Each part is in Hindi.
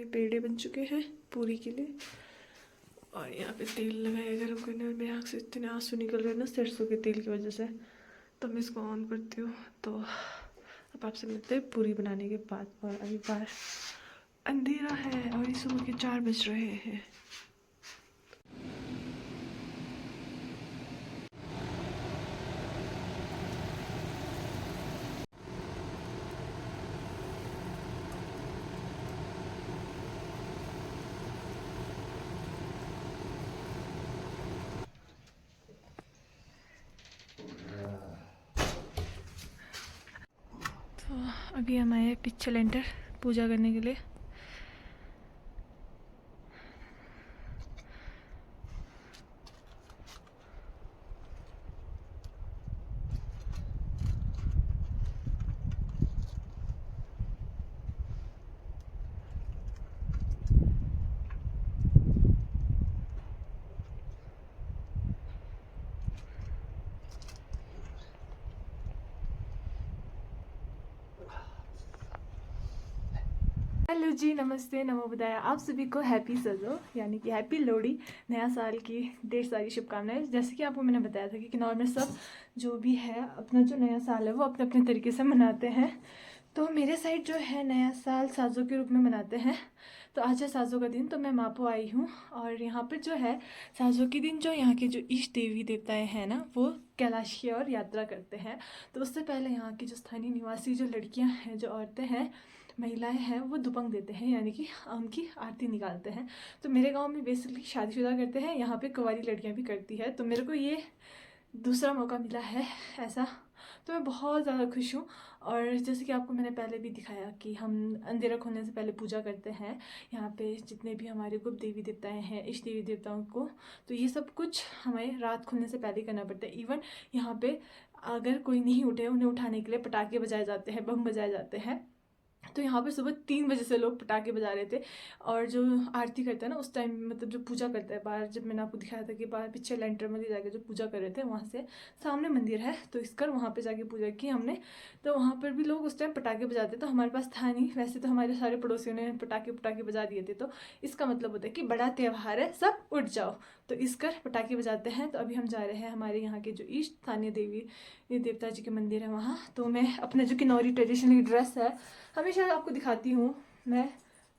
ये पेड़े बन चुके हैं पूरी के लिए। और यहाँ पे तेल लगाया गरम करने में। मेरे आँख से इतने आंसू निकल रहे हैं ना सरसों के तेल की वजह से। तो मैं इसको ऑन करती हूँ। तो अब आपसे मिलते हैं पूरी बनाने के बाद। और अभी बाहर अंधेरा है और ये सुबह के 4 बज रहे हैं। तो अभी हम आए हैं पीछे लेंटर पूजा करने के लिए। हेलो जी, नमस्ते, नमो बुदाया। आप सभी को हैप्पी सजो यानी कि हैप्पी लोहड़ी, नया साल की ढेर सारी शुभकामनाएं। जैसे कि आपको मैंने बताया था कि किन्नौर में सब जो भी है अपना जो नया साल है वो अपने अपने तरीके से मनाते हैं। तो मेरे साइड जो है नया साल साजों के रूप में मनाते हैं। तो आज है साजों का दिन, तो मैं मापो आई हूँ। और यहाँ पर जो है साजों के दिन जो यहाँ के जो इष्ट देवी देवताएं हैं ना, वो कैलाश की ओर यात्रा करते हैं। तो उससे पहले यहाँ की जो स्थानीय निवासी जो लड़कियाँ हैं, जो औरतें हैं, महिलाएं हैं, वो दुपंग देते हैं यानी कि उनकी आरती निकालते हैं। तो मेरे गांव में बेसिकली शादीशुदा करते हैं, यहाँ पे कुंवारी लड़कियां भी करती है। तो मेरे को ये दूसरा मौका मिला है ऐसा, तो मैं बहुत ज़्यादा खुश हूँ। और जैसे कि आपको मैंने पहले भी दिखाया कि हम अंधेरा खोलने से पहले पूजा करते हैं यहाँ पे जितने भी हमारे गुप्त देवी देवताएं हैं, इष्ट देवी देवताओं को। तो ये सब कुछ हमें रात खुलने से पहले करना पड़ता है। इवन यहाँ पे अगर कोई नहीं उठे, उन्हें उठाने के लिए पटाखे बजाए जाते हैं, बम बजाए जाते हैं। तो यहाँ पर सुबह 3 बजे से लोग पटाखे बजा रहे थे। और जो आरती करते हैं ना उस टाइम, मतलब जो पूजा करते हैं बाहर, जब मैंने आपको दिखाया था कि बाहर पीछे लेंटर मंदिर जाके जो पूजा कर रहे थे, वहाँ से सामने मंदिर है तो इसकर वहाँ पे जाके पूजा की हमने। तो वहाँ पर भी लोग उस टाइम पटाखे बजाते। तो हमारे पास था नहीं, वैसे तो हमारे सारे पड़ोसियों ने पटाखे बजा दिए थे। तो इसका मतलब होता है कि बड़ा त्यौहार है, सब उठ जाओ। तो इसकर पटाखे बजाते हैं। तो अभी हम जा रहे हैं हमारे यहाँ के जो इष्ट स्थानीय देवी देवता जी के मंदिर है वहाँ। तो मैं अपने जो किन्नौरी ट्रेडिशनल ड्रेस है हमेशा आपको दिखाती हूँ, मैं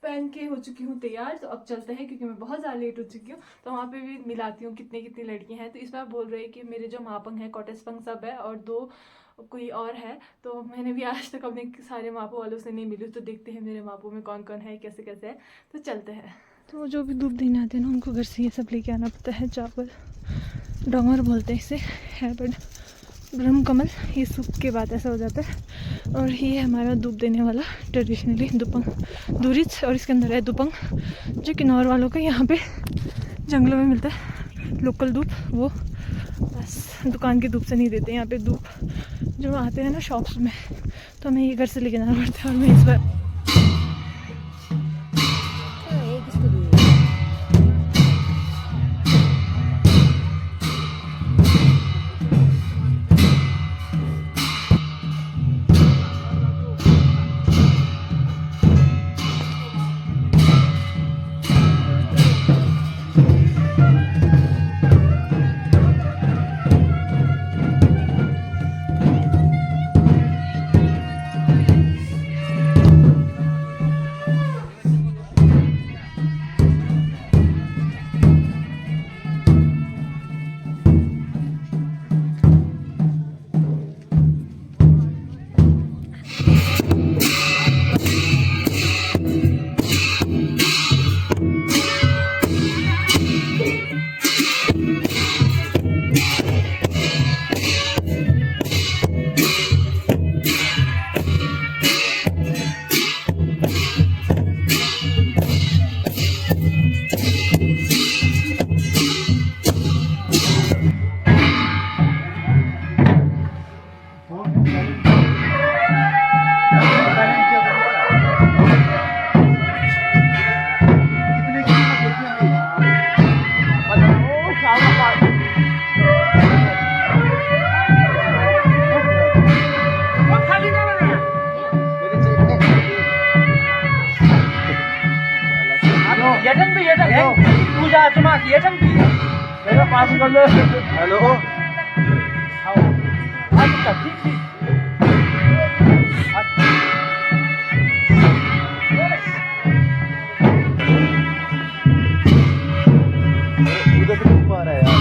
पहन के हो चुकी हूँ तैयार। तो अब चलते हैं क्योंकि मैं बहुत ज़्यादा लेट हो चुकी हूँ। तो वहाँ पे भी मिलाती हूँ कितनी कितनी लड़कियाँ हैं। तो इस बार बोल रहे हैं कि मेरे जो मापंग हैं, कॉटेस्पंग सब है और 2 कोई और है। तो मैंने भी आज तक अपने सारे मापों वालों से नहीं मिली। तो देखते हैं मेरे मापों में कौन कौन है, कैसे कैसे है। तो चलते हैं। तो जो भी दूध देने आते हैं ना, उनको घर से ये सब लेके आना पड़ता है। चावल, डोंगर बोलते हैं इसे, है बट ब्रह्म कमल, ये सूख के बाद ऐसा हो जाता है। और ये हमारा दूध देने वाला ट्रेडिशनली दुपंग दूरिच, और इसके अंदर है दुपंग जो किन्नौर वालों का यहाँ पे जंगलों में मिलता है लोकल धूप। वो बस दुकान के धूप से नहीं देते यहाँ पे धूप जो आते हैं ना शॉप्स में। तो हमें ये घर से लेके जाना पड़ता है। और मैं इस बार हेलो उधर से घूम आ रहा है यार।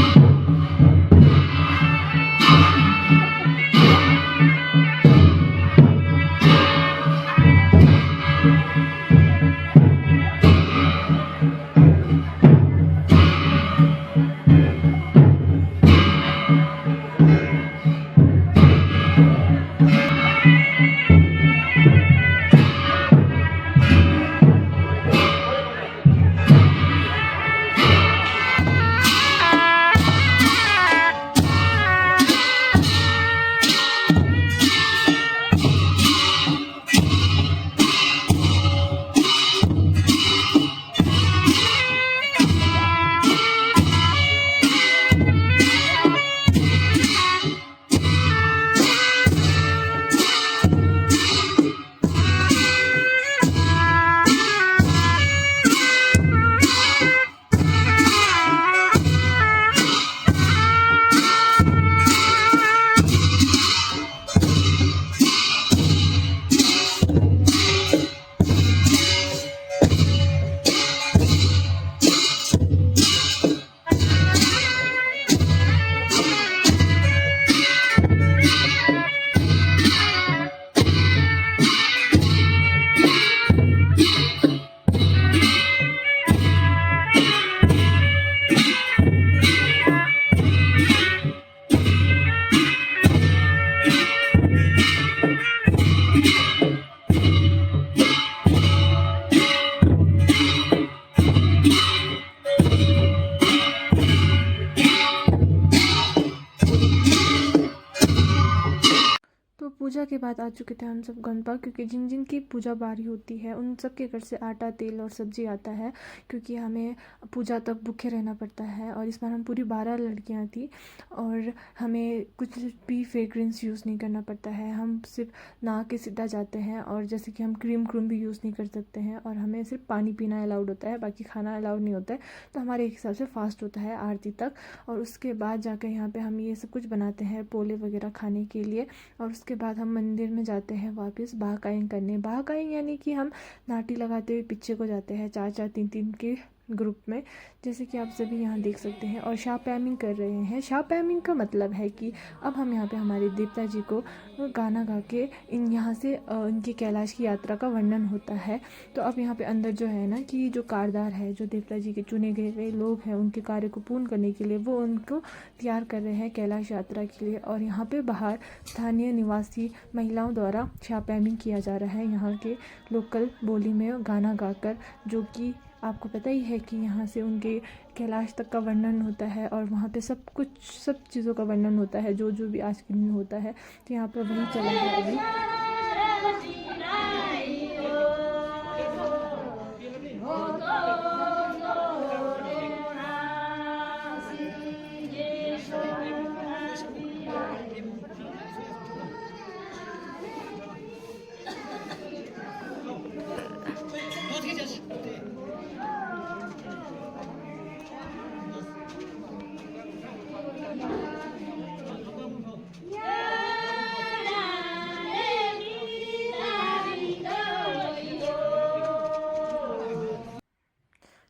पूजा के बाद आ चुके थे हम सब गणपा, क्योंकि जिन जिन की पूजा बारी होती है उन सब के घर से आटा तेल और सब्जी आता है, क्योंकि हमें पूजा तक भूखे रहना पड़ता है। और इस बार हम पूरी 12 लड़कियां थी और हमें कुछ भी फ्रेग्रेंस यूज़ नहीं करना पड़ता है। हम सिर्फ नहा के सीधा जाते हैं और जैसे कि हम क्रीम भी यूज़ नहीं कर सकते हैं और हमें सिर्फ पानी पीना अलाउड होता है, बाकी खाना अलाउड नहीं होता है। तो हमारे एक हिसाब से फास्ट होता है आरती तक। और उसके बाद जाकर यहाँ पे हम ये सब कुछ बनाते हैं पोले वगैरह खाने के लिए। और उसके बाद हम मंदिर में जाते हैं वापस बाहकाइन करने। बाहकाइन यानी कि हम नाटी लगाते हुए पीछे को जाते हैं 4-4 3-3 के ग्रुप में, जैसे कि आप सभी यहाँ देख सकते हैं। और शापैमिंग कर रहे हैं। शापैमिंग का मतलब है कि अब हम यहाँ पे हमारे देवता जी को गाना गा के यहाँ से इनकी कैलाश की यात्रा का वर्णन होता है। तो अब यहाँ पे अंदर जो है ना कि जो कारदार है, जो देवता जी के चुने गए लोग हैं, उनके कार्य को पूर्ण करने के लिए वो उनको तैयार कर रहे हैं कैलाश यात्रा के लिए। और यहाँ पे बाहर स्थानीय निवासी महिलाओं द्वारा शापैमिंग किया जा रहा है यहाँ के लोकल बोली में गाना गाकर, जो कि आपको पता ही है कि यहाँ से उनके कैलाश तक का वर्णन होता है और वहाँ पे सब चीज़ों का वर्णन होता है जो भी आज के दिन होता है। तो यहाँ पर वही चला है अभी।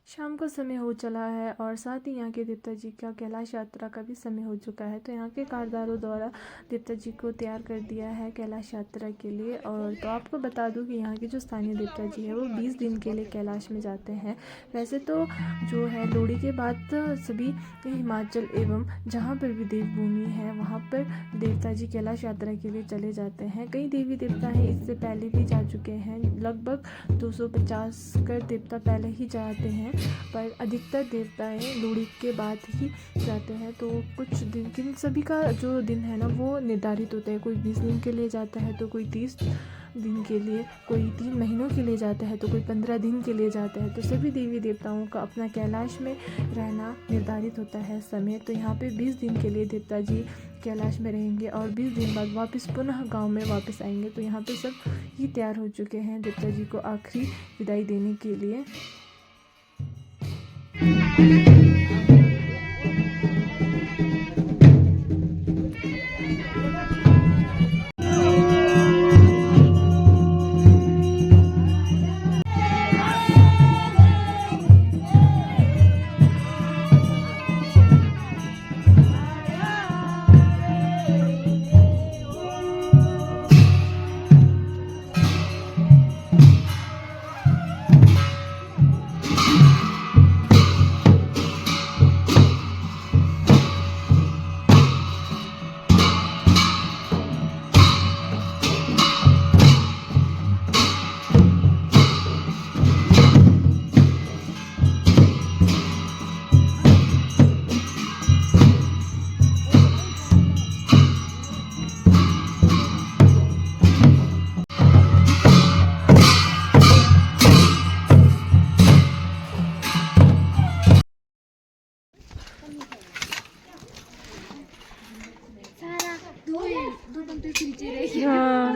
शाम का समय हो चला है और साथ ही यहाँ के देवता जी का कैलाश यात्रा का भी समय हो चुका है। तो यहाँ के कारदारों द्वारा देवता जी को तैयार कर दिया है कैलाश यात्रा के लिए। और तो आपको बता दूँ कि यहाँ के जो स्थानीय देवता जी है वो 20 दिन के लिए कैलाश में जाते हैं। वैसे तो जो है लोहड़ी के बाद सभी हिमाचल एवं जहाँ पर भी देवभूमि है वहाँ पर देवता जी कैलाश यात्रा के लिए चले जाते हैं। कई देवी देवता हैं इससे पहले भी जा चुके हैं, लगभग 250 कर देवता पहले ही जाते हैं, पर अधिकतर देवताएं लोहड़ी के बाद ही जाते हैं। तो कुछ दिन सभी का जो दिन है ना वो निर्धारित होता है। कोई 20 दिन के लिए जाता है तो कोई 30 दिन के लिए, कोई 3 महीनों के लिए जाता है तो कोई 15 दिन के लिए जाता है। तो सभी देवी देवताओं का अपना कैलाश में रहना निर्धारित होता है समय। तो यहाँ पे 20 दिन के लिए देवता जी कैलाश में रहेंगे और 20 दिन बाद वापस पुनः गांव में वापस आएंगे। तो यहाँ पे सब ही तैयार हो चुके हैं देवता जी को आखिरी विदाई देने के लिए। सारा दो दो पंक्ति पीछे रह गया। हाँ